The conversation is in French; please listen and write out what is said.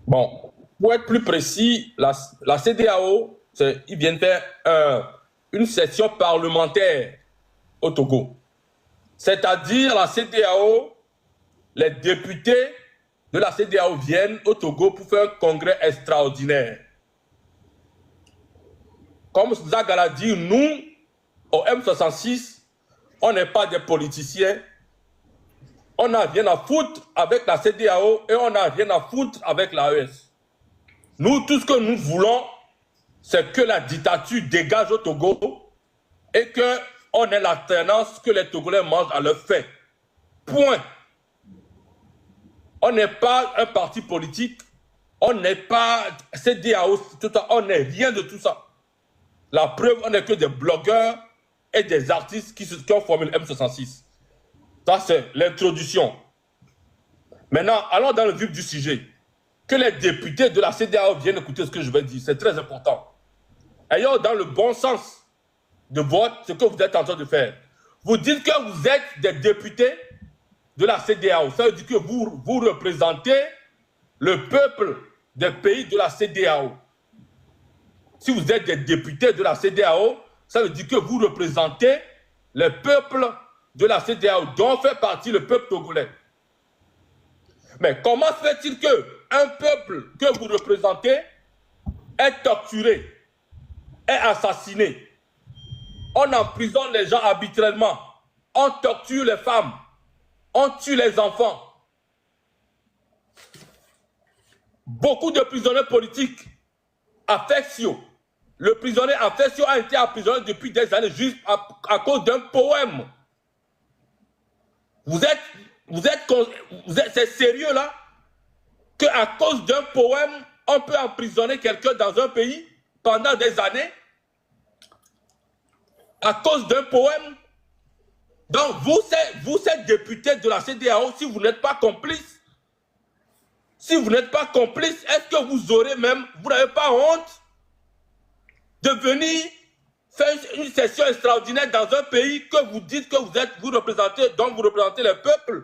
Bon, pour être plus précis, la CEDEAO, ils viennent faire une session parlementaire au Togo. C'est-à-dire la CEDEAO, les députés de la CEDEAO viennent au Togo pour faire un congrès extraordinaire. Comme Zag l'a dit, nous, au M66, on n'est pas des politiciens. On n'a rien à foutre avec la CEDEAO et on n'a rien à foutre avec l'AES. Nous, tout ce que nous voulons, c'est que la dictature dégage au Togo et qu'on ait l'alternance que les Togolais mangent à leur faim. Point. On n'est pas un parti politique, on n'est pas CEDEAO, on n'est rien de tout ça. La preuve, on n'est que des blogueurs et des artistes qui ont formé le M66. Ça, c'est l'introduction. Maintenant, allons dans le vif du sujet. Que les députés de la CEDEAO viennent écouter ce que je vais dire, c'est très important. Ayons dans le bon sens de vote ce que vous êtes en train de faire. Vous dites que vous êtes des députés de la CEDEAO. Ça veut dire que vous représentez le peuple des pays de la CEDEAO. Si vous êtes des députés de la CEDEAO, ça veut dire que vous représentez le peuple de la CEDEAO, dont fait partie le peuple togolais. Mais comment se fait-il qu'un peuple que vous représentez est torturé, est assassiné? On emprisonne les gens arbitrairement, on torture les femmes, on tue les enfants. Beaucoup de prisonniers politiques, Affectio, le prisonnier Affectio a été emprisonné depuis des années juste à cause d'un poème. C'est sérieux là qu'à cause d'un poème, on peut emprisonner quelqu'un dans un pays pendant des années à cause d'un poème? Donc vous êtes député de la CEDEAO, si vous n'êtes pas complice, est-ce que vous aurez même, vous n'avez pas honte de venir faire une session extraordinaire dans un pays que vous dites que vous représentez, donc vous représentez le peuple?